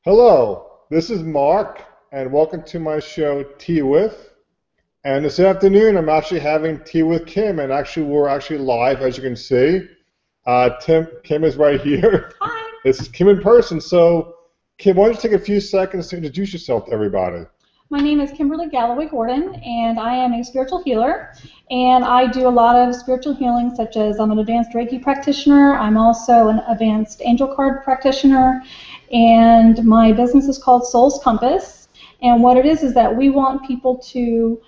Hello, this is Mark, and welcome to my show Tea With. And this afternoon, I'm actually having tea with Kim, and we're actually live, as you can see. Kim is right here. Hi. This is Kim in person. So, Kim, why don't you take a few seconds to introduce yourself to everybody? My name is Kimberly Galloway Gordon, and I am a spiritual healer. And I do a lot of spiritual healing, such as I'm an advanced Reiki practitioner. I'm also an advanced angel card practitioner. And my business is called Soul's Compass. And what it is that we want people to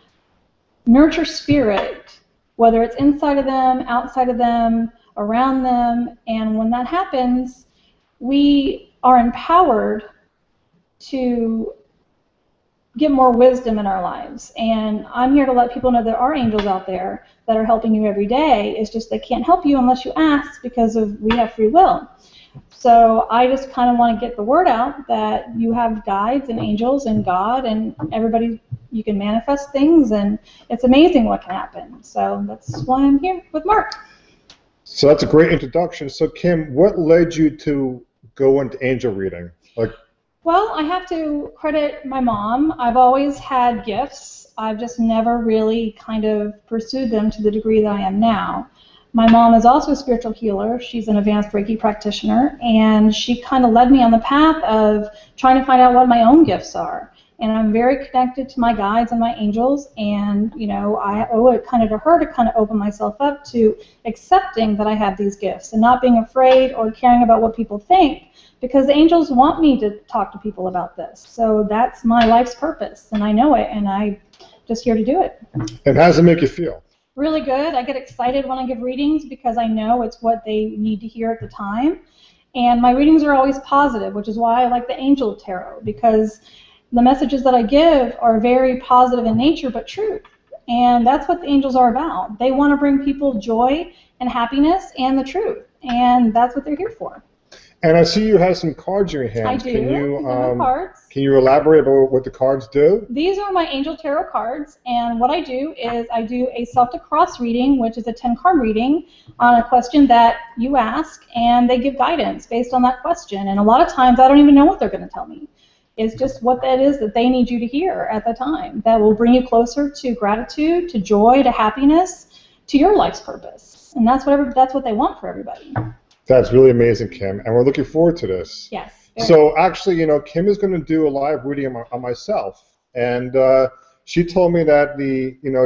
nurture spirit, whether it's inside of them, outside of them, around them. And when that happens, we are empowered to get more wisdom in our lives. And I'm here to let people know there are angels out there that are helping you every day. It's just they can't help you unless you ask, because we have free will. So I just kind of want to get the word out that you have guides and angels and God and everybody. You can manifest things, and it's amazing what can happen. So that's why I'm here with Mark. So that's a great introduction. So, Kim, what led you to go into angel reading? Well, I have to credit my mom. I've always had gifts. I've just never really kind of pursued them to the degree that I am now. My mom is also a spiritual healer. She's an advanced Reiki practitioner, and she kind of led me on the path of trying to find out what my own gifts are. And I'm very connected to my guides and my angels, and I owe it kind of to her to kind of open myself up to accepting that I have these gifts and not being afraid or caring about what people think, because the angels want me to talk to people about this. So that's my life's purpose, and I know it, and I'm just here to do it. And how does it make you feel? Really good. I get excited when I give readings because I know it's what they need to hear at the time. And my readings are always positive, which is why I like the angel tarot, because the messages that I give are very positive in nature but true. And that's what the angels are about. They want to bring people joy and happiness and the truth. And that's what they're here for. And I see you have some cards in your hands. I do. These are my cards. Can you elaborate about what the cards do? These are my angel tarot cards, and what I do is I do a self-to-cross reading, which is a 10-card reading on a question that you ask, and they give guidance based on that question. And a lot of times I don't even know what they're going to tell me. It's just what that is that they need you to hear at the time that will bring you closer to gratitude, to joy, to happiness, to your life's purpose. And that's what they want for everybody. That's really amazing, Kim, and we're looking forward to this. Yes. So actually, Kim is going to do a live reading on myself, and she told me that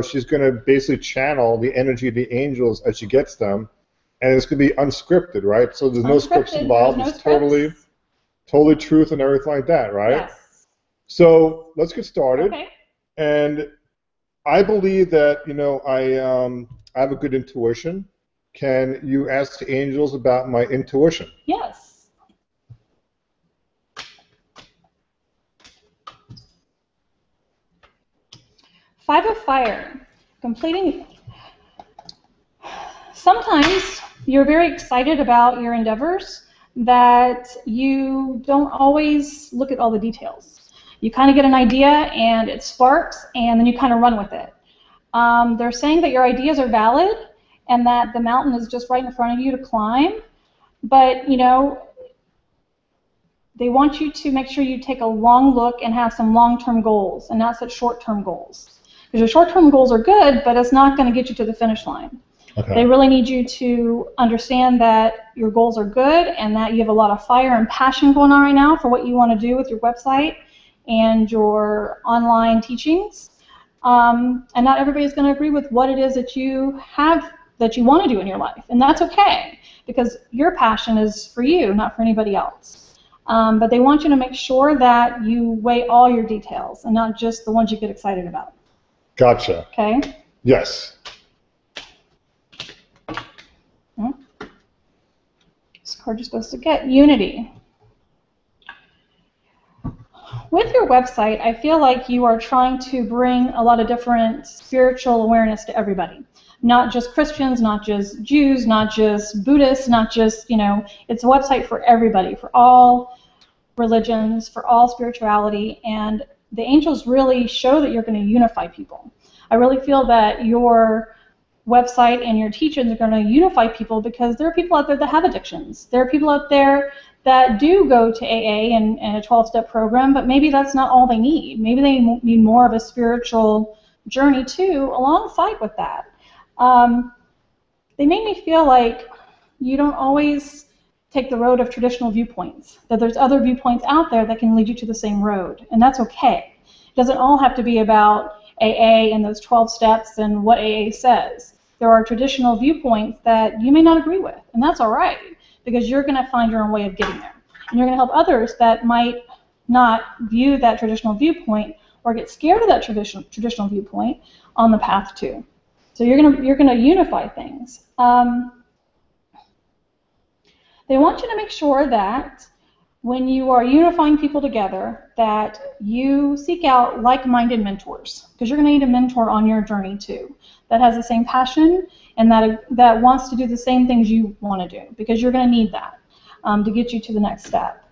she's going to basically channel the energy of the angels as she gets them, and it's going to be unscripted, right? So there's no scripts involved. It's totally truth and everything like that, right? Yes. So let's get started. Okay. And I believe that I have a good intuition. Can you ask the angels about my intuition? Yes. Five of Fire. Completing. Sometimes you're very excited about your endeavors that you don't always look at all the details. You kind of get an idea and it sparks, and then you kind of run with it. They're saying that your ideas are valid and that the mountain is just right in front of you to climb, but they want you to make sure you take a long look and have some long-term goals and not such short-term goals. Because your short-term goals are good, but it's not going to get you to the finish line. Okay. They really need you to understand that your goals are good and that you have a lot of fire and passion going on right now for what you want to do with your website and your online teachings. And not everybody's going to agree with what it is that you have that you want to do in your life, and that's okay, because your passion is for you, not for anybody else. But they want you to make sure that you weigh all your details and not just the ones you get excited about. Gotcha. Okay? Yes. This card you're supposed to get, Unity. With your website, I feel like you are trying to bring a lot of different spiritual awareness to everybody. Not just Christians, not just Jews, not just Buddhists, not just, it's a website for everybody, for all religions, for all spirituality, and the angels really show that you're going to unify people. I really feel that your website and your teachings are going to unify people, because there are people out there that have addictions. There are people out there that do go to AA and a 12-step program, but maybe that's not all they need. Maybe they need more of a spiritual journey too, alongside with that. They made me feel like you don't always take the road of traditional viewpoints, that there's other viewpoints out there that can lead you to the same road, and that's okay. It doesn't all have to be about AA and those 12 steps and what AA says. There are traditional viewpoints that you may not agree with, and that's all right, because you're going to find your own way of getting there. And you're going to help others that might not view that traditional viewpoint or get scared of that traditional viewpoint on the path too. So you're going to unify things. They want you to make sure that when you are unifying people together, that you seek out like-minded mentors, because you're going to need a mentor on your journey too, that has the same passion and that wants to do the same things you want to do, because you're going to need that to get you to the next step.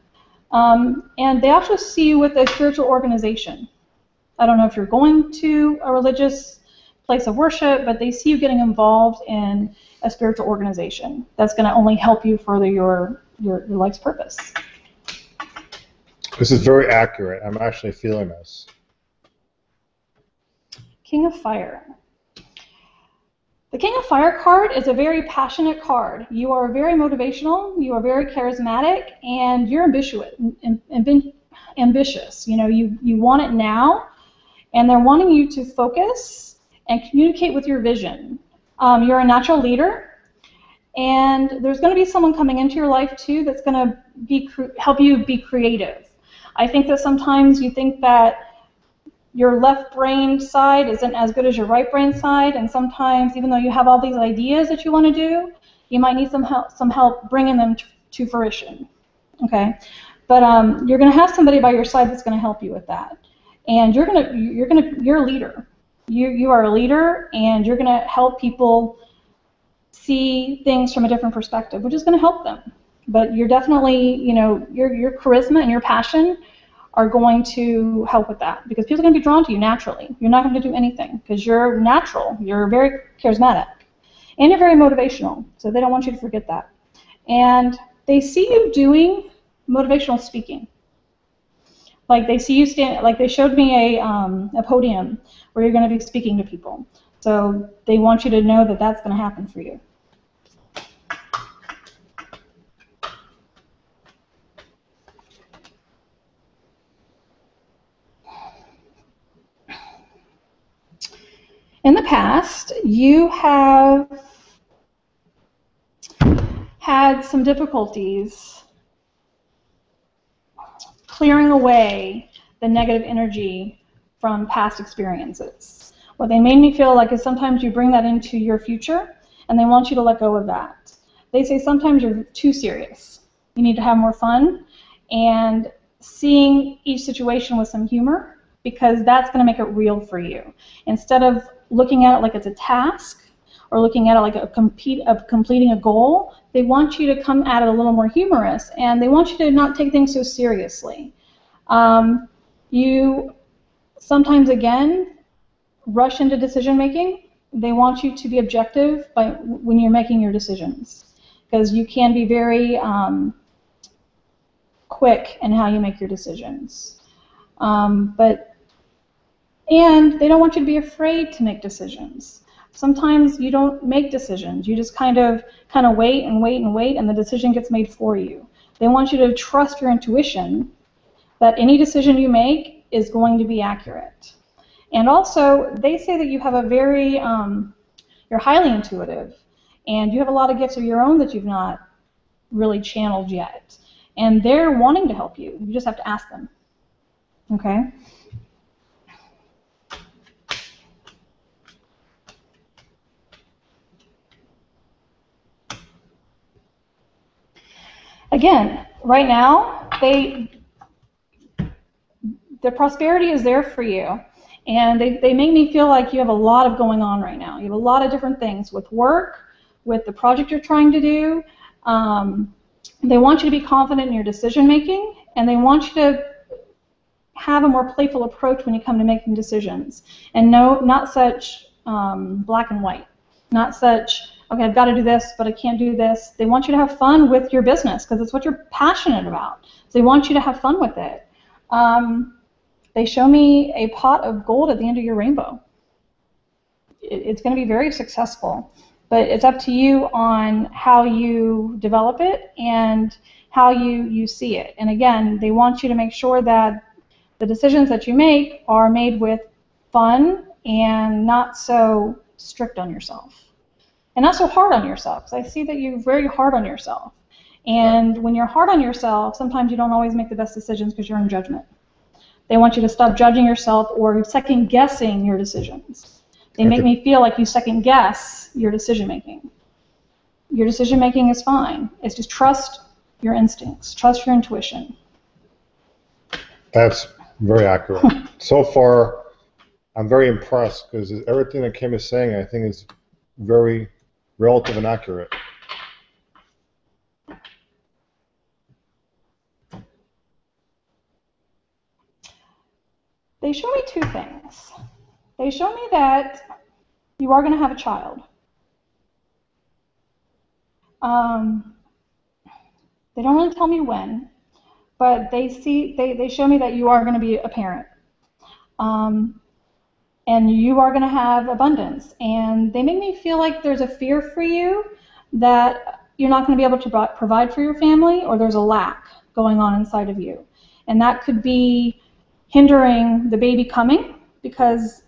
And they also see you with a spiritual organization. I don't know if you're going to a religious place of worship, but they see you getting involved in a spiritual organization that's going to only help you further your life's purpose. This is very accurate. I'm actually feeling this. King of Fire. The King of Fire card is a very passionate card. You are very motivational, you are very charismatic, and you're ambitious. You know, you want it now, and they're wanting you to focus and communicate with your vision. You're a natural leader, and there's going to be someone coming into your life too that's going to help you be creative. I think that sometimes you think that your left brain side isn't as good as your right brain side, and sometimes even though you have all these ideas that you want to do, you might need some help bringing them to fruition. Okay, but you're going to have somebody by your side that's going to help you with that, and you're a leader. You are a leader, and you're going to help people see things from a different perspective, which is going to help them. But you're definitely, you know, your charisma and your passion are going to help with that, because people are going to be drawn to you naturally. You're not going to do anything because you're natural. You're very charismatic, and you're very motivational. So they don't want you to forget that. And they see you doing motivational speaking. Like they see you stand. Like they showed me a podium where you're going to be speaking to people. So they want you to know that that's going to happen for you. In the past, you have had some difficulties clearing away the negative energy from past experiences. What they made me feel like is sometimes you bring that into your future, and they want you to let go of that. They say sometimes you're too serious. You need to have more fun and seeing each situation with some humor, because that's going to make it real for you. Instead of looking at it like it's a task or looking at it like completing a goal, they want you to come at it a little more humorous, and they want you to not take things so seriously. You sometimes, again, rush into decision making. They want you to be objective when you're making your decisions, because you can be very quick in how you make your decisions. And they don't want you to be afraid to make decisions. Sometimes you don't make decisions. You just kind of wait and wait and wait, and the decision gets made for you. They want you to trust your intuition that any decision you make is going to be accurate. And also, they say that you have a very, you're highly intuitive, and you have a lot of gifts of your own that you've not really channeled yet. And they're wanting to help you. You just have to ask them. Okay? Again, right now, the prosperity is there for you, and they make me feel like you have a lot of going on right now. You have a lot of different things with work, with the project you're trying to do. They want you to be confident in your decision making, and they want you to have a more playful approach when you come to making decisions, and not such black and white, not such okay, I've got to do this, but I can't do this. They want you to have fun with your business because it's what you're passionate about. So they want you to have fun with it. They show me a pot of gold at the end of your rainbow. It's going to be very successful, but it's up to you on how you develop it and how you see it. And again, they want you to make sure that the decisions that you make are made with fun and not so strict on yourself. And not so hard on yourself, because I see that you're very hard on yourself. And when you're hard on yourself, sometimes you don't always make the best decisions because you're in judgment. They want you to stop judging yourself or second-guessing your decisions. They make me feel like you second-guess your decision-making. Your decision-making is fine. It's just trust your instincts, trust your intuition. That's very accurate. So far, I'm very impressed because everything that Kim is saying, I think, is very relative and accurate. They show me two things. They show me that you are going to have a child. They don't really tell me when, but they show me that you are going to be a parent. And you are going to have abundance. And they make me feel like there's a fear for you that you're not going to be able to provide for your family, or there's a lack going on inside of you. And that could be hindering the baby coming because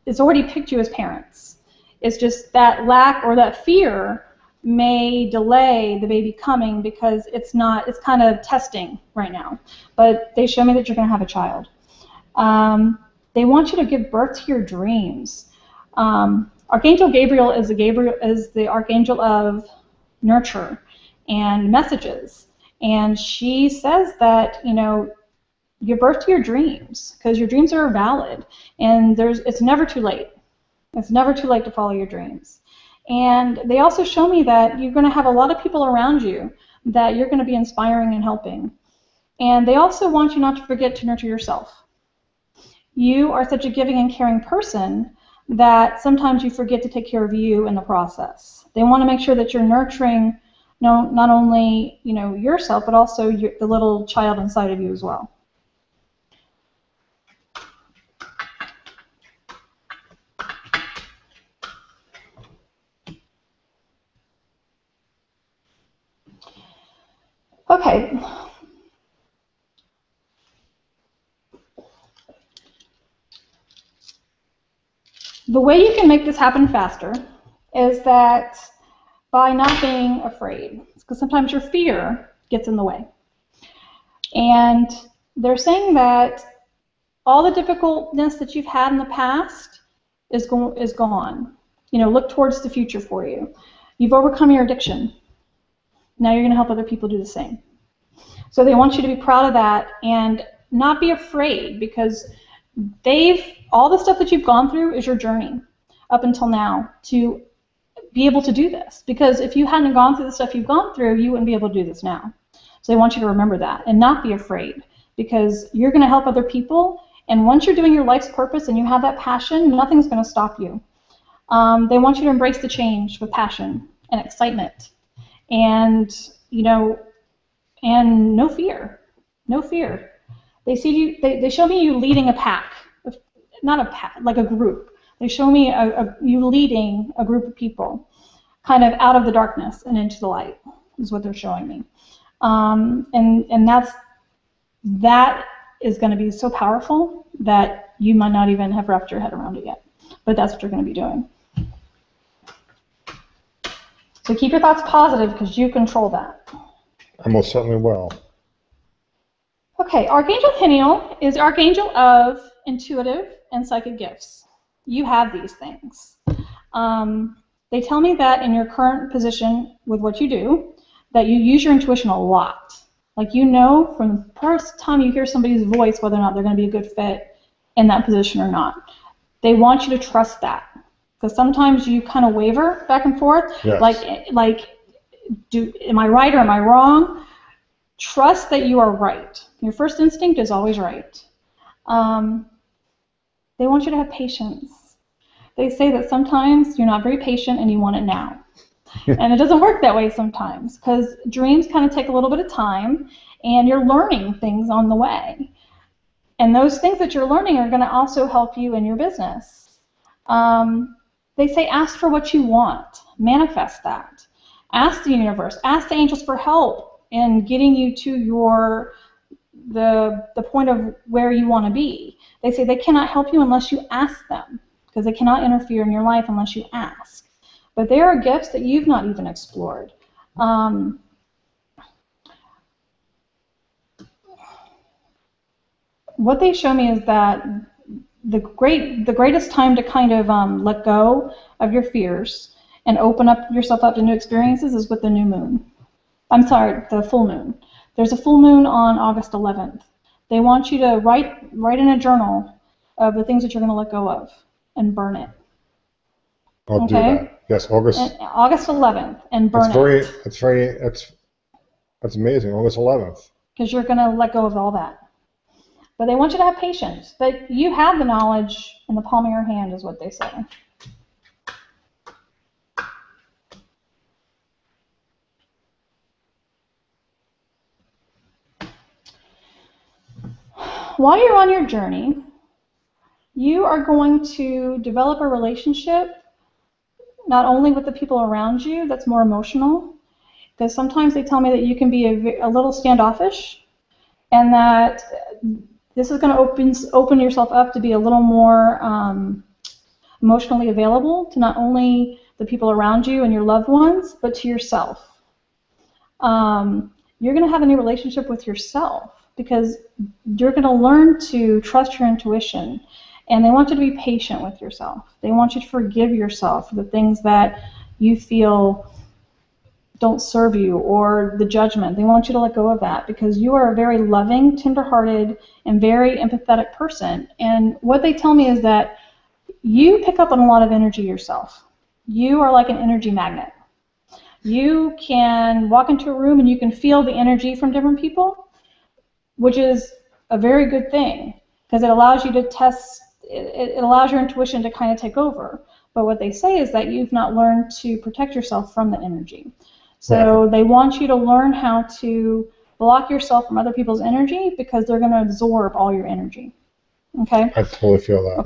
it's already picked you as parents. It's just that lack or that fear may delay the baby coming because it's kind of testing right now. But they show me that you're going to have a child. They want you to give birth to your dreams. Archangel Gabriel is the archangel of nurture and messages, and she says that give birth to your dreams because your dreams are valid, and it's never too late. It's never too late to follow your dreams. And they also show me that you're going to have a lot of people around you that you're going to be inspiring and helping. And they also want you not to forget to nurture yourself. You are such a giving and caring person that sometimes you forget to take care of you in the process. They want to make sure that you're nurturing not only yourself, but also the little child inside of you as well. Okay. The way you can make this happen faster is that by not being afraid, because sometimes your fear gets in the way. And they're saying that all the difficultness that you've had in the past is gone. Look towards the future for you. You've overcome your addiction. Now you're going to help other people do the same. So they want you to be proud of that and not be afraid, because all the stuff that you've gone through is your journey up until now to be able to do this. Because if you hadn't gone through the stuff you've gone through, you wouldn't be able to do this now. So they want you to remember that and not be afraid, because you're going to help other people. And once you're doing your life's purpose and you have that passion, nothing's going to stop you. They want you to embrace the change with passion and excitement. And, and no fear. No fear. They show me you leading a pack. Not a pack, like a group. They show me you leading a group of people kind of out of the darkness and into the light is what they're showing me. And that is going to be so powerful that you might not even have wrapped your head around it yet. But that's what you're going to be doing. So keep your thoughts positive because you control that. I most certainly will. Okay, Archangel Heniel is Archangel of intuitive and psychic gifts. You have these things. They tell me that in your current position with what you do, that you use your intuition a lot. Like from the first time you hear somebody's voice whether or not they're going to be a good fit in that position or not. They want you to trust that. Because sometimes you kind of waver back and forth. Yes. Am I right or am I wrong? Trust that you are right. Your first instinct is always right. They want you to have patience. They say that sometimes you're not very patient and you want it now. And it doesn't work that way sometimes, because dreams kind of take a little bit of time, and you're learning things on the way. And those things that you're learning are going to also help you in your business. They say ask for what you want, manifest that. Ask the universe, ask the angels for help in getting you to the point of where you want to be. They say they cannot help you unless you ask them, because they cannot interfere in your life unless you ask. But there are gifts that you've not even explored. What they show me is that the greatest time to kind of let go of your fears and open up yourself up to new experiences is with the new moon. I'm sorry, the full moon. There's a full moon on August 11th. They want you to write in a journal of the things that you're going to let go of and burn it. I'll do that. Yes, August 11th, and burn it. That's amazing. August 11th. Because you're going to let go of all that. But they want you to have patience. But you have the knowledge in the palm of your hand, is what they say. While you're on your journey, you are going to develop a relationship not only with the people around you that's more emotional, because sometimes they tell me that you can be a little standoffish, and that this is going to open yourself up to be a little more emotionally available to not only the people around you and your loved ones, but to yourself. You're going to have a new relationship with yourself, because you're going to learn to trust your intuition, and they want you to be patient with yourself. They want you to forgive yourself for the things that you feel don't serve you, or the judgment. They want you to let go of that, because you are a very loving, tender-hearted, and very empathetic person. And what they tell me is that you pick up on a lot of energy yourself. You are like an energy magnet. You can walk into a room and you can feel the energy from different people, which is a very good thing, because it allows you to test, it allows your intuition to kind of take over. But what they say is that you've not learned to protect yourself from the energy. So they want you to learn how to block yourself from other people's energy, because they're going to absorb all your energy. Okay? I totally feel that.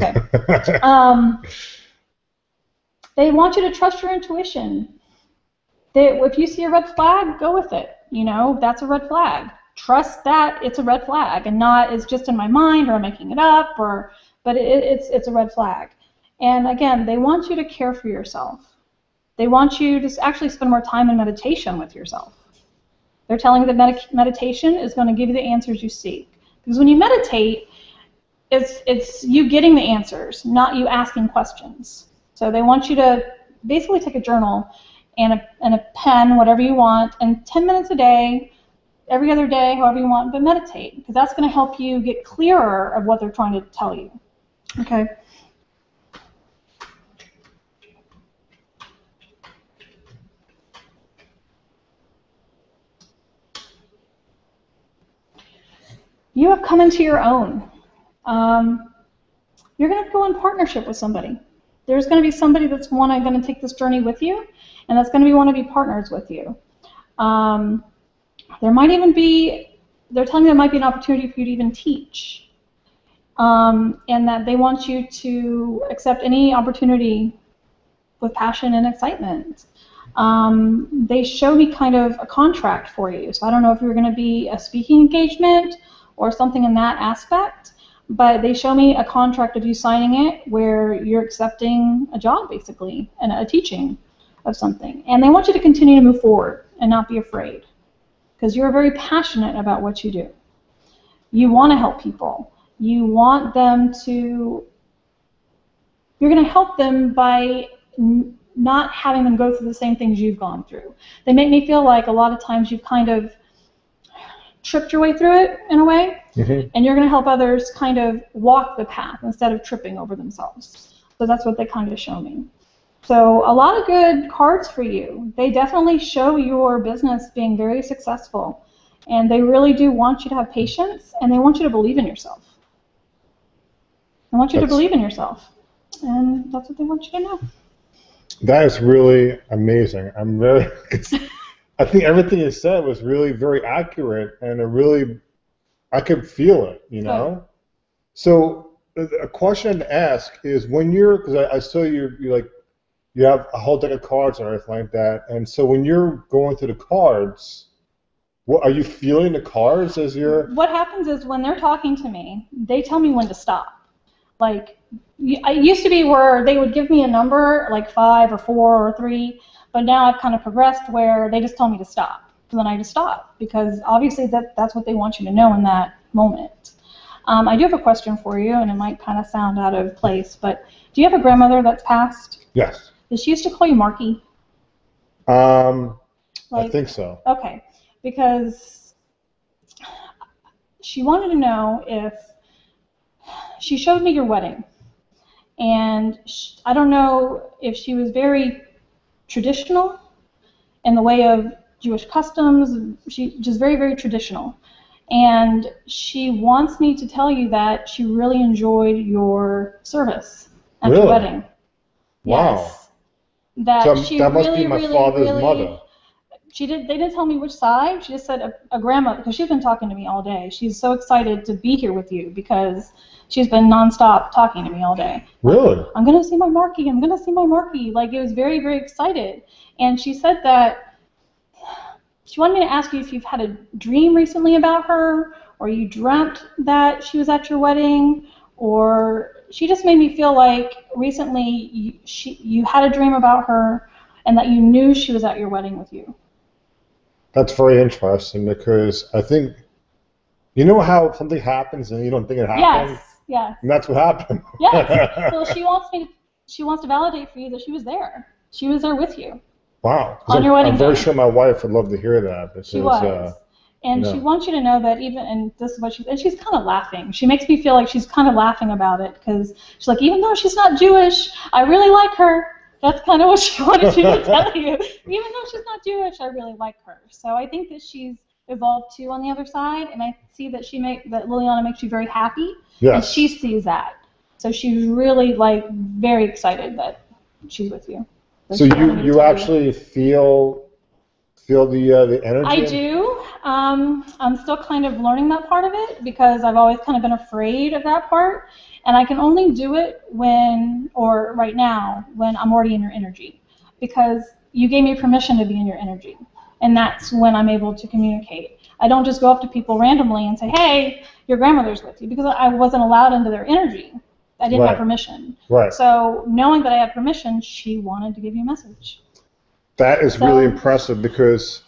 Okay. They want you to trust your intuition. If you see a red flag, go with it. You know, that's a red flag. Trust that it's a red flag, and not it's just in my mind, or I'm making it up, but it's a red flag. And again, they want you to care for yourself. They want you to actually spend more time in meditation with yourself. They're telling you that meditation is going to give you the answers you seek. Because when you meditate, it's you getting the answers, not you asking questions. So they want you to basically take a journal and a pen, whatever you want, and 10 minutes a day, every other day, however you want, but meditate. Because that's going to help you get clearer of what they're trying to tell you. Okay? You have come into your own. You're going to go in partnership with somebody. There's going to be somebody that's going to take this journey with you, and that's going to want to be partners with you. There might even be, they're telling me there might be an opportunity for you to even teach, and that they want you to accept any opportunity with passion and excitement. They show me kind of a contract for you, so I don't know if you're going to be a speaking engagement or something in that aspect, but they show me a contract of you signing it where you're accepting a job, basically, and a teaching of something. And they want you to continue to move forward and not be afraid, because you're very passionate about what you do. You want to help people. You want them to, you're going to help them by not having them go through the same things you've gone through. They make me feel like a lot of times you've kind of tripped your way through it in a way, and you're going to help others kind of walk the path instead of tripping over themselves. So that's what they kind of show me. So a lot of good cards for you. They definitely show your business being very successful, and they really do want you to have patience, and they want you to believe in yourself. They want you to believe in yourself, and that's what they want you to know. That is really amazing. I'm very. I think everything you said was really very accurate, and it really I could feel it. Good. So a question to ask is when you're because I saw you like you have a whole deck of cards and everything like that, and so when you're going through the cards, what are you feeling the cards as you're? What happens is when they're talking to me, they tell me when to stop. Like, it used to be where they would give me a number, like 5 or 4 or 3, but now I've kind of progressed where they just tell me to stop. So then I just stop, because obviously that's what they want you to know in that moment. I do have a question for you, and it might kind of sound out of place, but do you have a grandmother that's passed? Yes. Did she used to call you Marky? I think so. Okay, because she wanted to know if she showed me your wedding, and I don't know if she was very traditional in the way of Jewish customs. She just very, very traditional. And she wants me to tell you that she really enjoyed your service at your Really? wedding. Wow. Yes. That So she that must really, be my really, father's really. mother. They didn't tell me which side. She just said a grandma, because she's been talking to me all day. She's so excited to be here with you because she's been nonstop talking to me all day. Really? I'm going to see my Marky. I'm going to see my Marky. Like, it was very, very excited. And she said that she wanted me to ask you if you've had a dream recently about her, or you dreamt that she was at your wedding, or she just made me feel like recently you had a dream about her and that you knew she was at your wedding with you. That's very interesting because I think you know how something happens and you don't think it happened, Yes, yes, and that's what happened. yes. Well, she wants to validate for you that she was there. She was there with you Wow. 'Cause on your wedding I'm very day. sure my wife would love to hear that because She was. And she wants you to know that and this is what and she's kind of laughing. She makes me feel like she's kind of laughing about it because she's like, even though she's not Jewish, I really like her. That's kind of what she wanted you to tell you. Even though she's not Jewish, I really like her. So I think that she's evolved too on the other side, and I see that that Liliana makes you very happy, and she Yes. sees that. So she's really like very excited that she's with you. So She wanted me to you tell you. actually feel the I energy? do. I'm still kind of learning that part of it because I've always kind of been afraid of that part. And I can only do it right now, when I'm already in your energy. Because you gave me permission to be in your energy. And that's when I'm able to communicate. I don't just go up to people randomly and say, hey, your grandmother's with you, because I wasn't allowed into their energy. I didn't have Right. permission. Right. So knowing that I had permission, she wanted to give you a message. That is really So, impressive because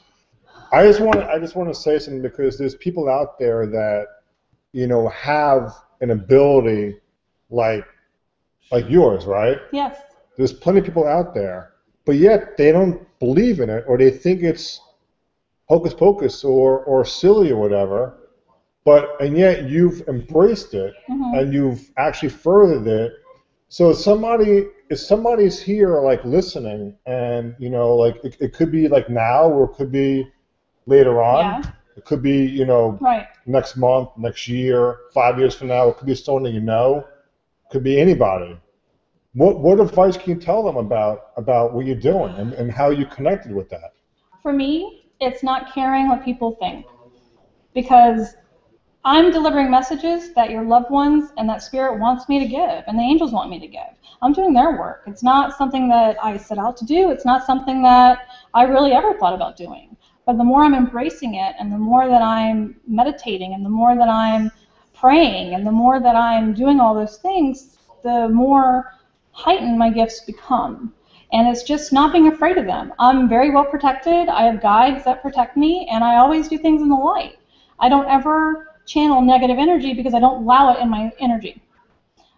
I just want to say something because there's people out there that have an ability like yours, right? yes. There's plenty of people out there, but yet they don't believe in it or they think it's hocus pocus or silly or whatever. And yet you've embraced it Mm-hmm. and you've actually furthered it. So if somebody's here like listening and like it could be like now or it could be later on. Yeah. It could be, Right. next month, next year, 5 years from now. It could be someone that you know. It could be anybody. What advice can you tell them about what you're doing and how you connected with that? For me, it's not caring what people think, because I'm delivering messages that your loved ones and that spirit wants me to give, and the angels want me to give. I'm doing their work. It's not something that I set out to do. It's not something that I really ever thought about doing. But the more I'm embracing it, and the more that I'm meditating, and the more that I'm praying, and the more that I'm doing all those things, the more heightened my gifts become. And it's just not being afraid of them. I'm very well protected. I have guides that protect me, and I always do things in the light. I don't ever channel negative energy because I don't allow it in my energy.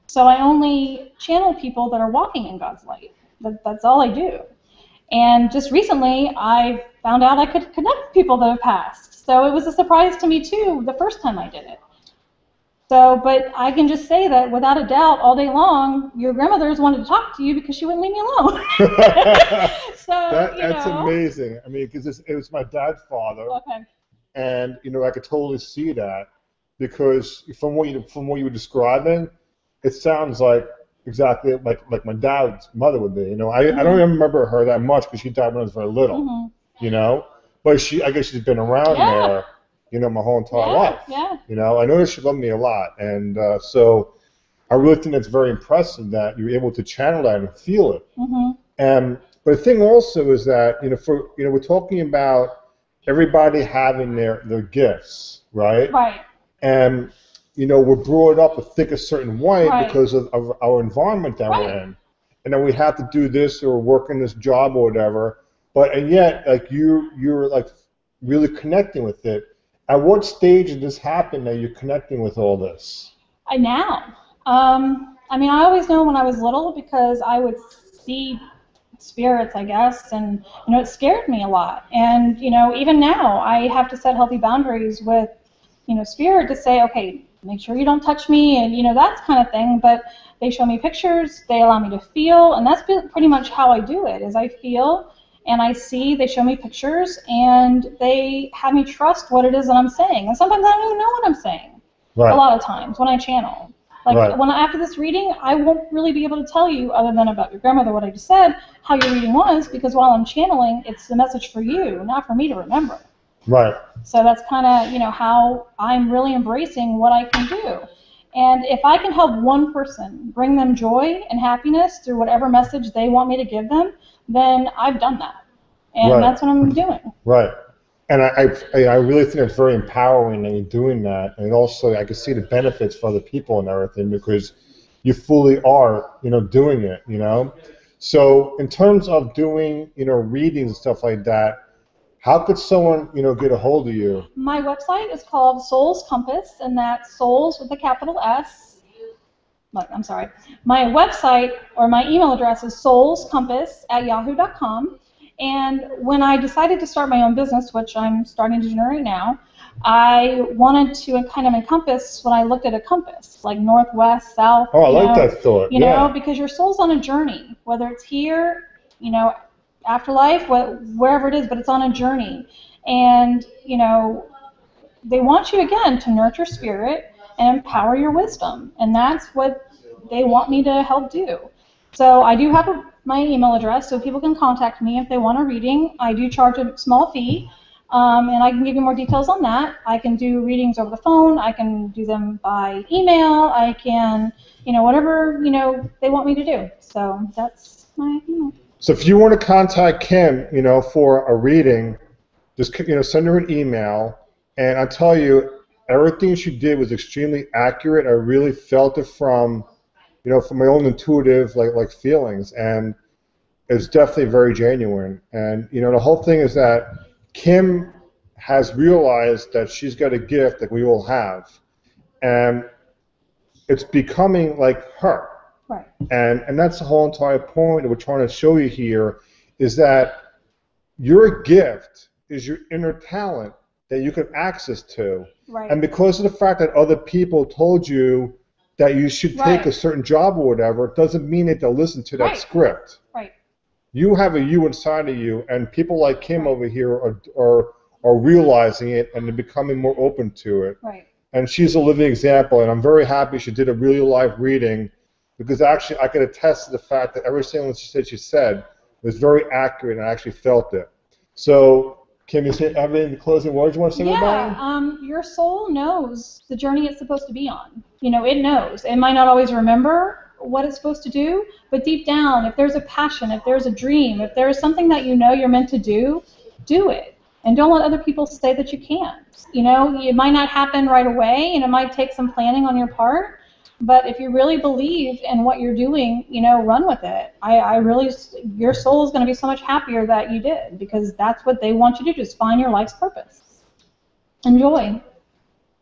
So I only channel people that are walking in God's light. That's all I do. And just recently, I found out I could connect with people that have passed. So it was a surprise to me, too, the first time I did it. So, but I can just say that without a doubt, all day long, your grandmothers wanted to talk to you because she wouldn't leave me alone. So, That's amazing. I mean, because it was my dad's father, Okay. and I could totally see that because from what you were describing, it sounds like exactly like my dad's mother would be. You know, I don't Mhm. even remember her that much because she died when I was very little. Mhm. You know, but I guess she's been around Yeah. there, you know, my whole entire Yeah. life. Yeah. You know, I know that she loved me a lot, and so I really think it's very impressive that you're able to channel that and feel it. Mhm. And but the thing also is that we're talking about everybody having their gifts, right? Right. And we're brought up to think a certain way Right. because of our environment that we're Right. in, and then we have to do this or work in this job or whatever. But and yet, like you're like really connecting with it. At what stage did this happen that you're connecting with all this? Now. I mean, I always know when I was little because I would see spirits, I guess, and it scared me a lot. And even now, I have to set healthy boundaries with spirit to say, okay, make sure you don't touch me, and that kind of thing. But they show me pictures, they allow me to feel, and that's pretty much how I do it. Is I feel and I see. They show me pictures, and they have me trust what it is that I'm saying. And sometimes I don't even know what I'm saying. A Right, lot of times when I channel. Like right, after this reading, I won't really be able to tell you, other than about your grandmother, what I just said, how your reading was, because while I'm channeling, it's the message for you, not for me to remember. right, So that's kind of how I'm really embracing what I can do. And if I can help one person bring them joy and happiness through whatever message they want me to give them, then I've done that. And right, that's what I'm doing. right. And I really think it's very empowering that you're doing that, and also I can see the benefits for other people and everything because you fully are, doing it, So in terms of doing, readings and stuff like that, how could someone, get a hold of you? My website is called Souls Compass, and that's Souls with a capital S. Look, I'm sorry. My website or my email address is soulscompass@yahoo.com. And when I decided to start my own business, which I'm starting to do right now, I wanted to kind of encompass when I looked at a compass, like northwest, south, Oh, I like that thought. Yeah, because your soul's on a journey, whether it's here, afterlife, wherever it is, but it's on a journey. And, they want you again to nurture spirit and empower your wisdom, and that's what they want me to help do. So I do have my email address, so people can contact me if they want a reading. I do charge a small fee, and I can give you more details on that. I can do readings over the phone. I can do them by email. I can, whatever they want me to do. So that's my email. so if you want to contact Kim, for a reading, just send her an email, and I tell you, everything she did was extremely accurate. I really felt it from my own intuitive like feelings, and it's definitely very genuine. And the whole thing is that Kim has realized that she's got a gift that we all have, and it's becoming like her. Right. And that's the whole entire point that we're trying to show you here is that your gift is your inner talent that you can access to. Right. And because of the fact that other people told you that you should take Right. a certain job or whatever, it doesn't mean that they'll listen to that Right. script. Right. You have a you inside of you, and people like Kim over here are realizing it and they're becoming more open to it. Right. And she's a living example, and I'm very happy she did a really live reading because actually I can attest to the fact that everything she said was very accurate and I actually felt it. So, Kim, you have any closing words you want to say to everybody? Your soul knows the journey it's supposed to be on. It knows. It might not always remember what it's supposed to do, but deep down, if there's a passion, if there's a dream, if there's something that you're meant to do it. And don't let other people say that you can't. It might not happen right away, and it might take some planning on your part. But if you really believe in what you're doing, run with it. I really, your soul is going to be so much happier that you did, because that's what they want you to do, just find your life's purpose. Enjoy.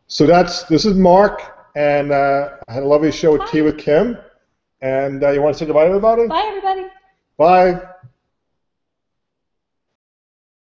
So this is Mark, and I had a lovely show with Tea with Kim. And you want to say goodbye to everybody? Bye, everybody. Bye.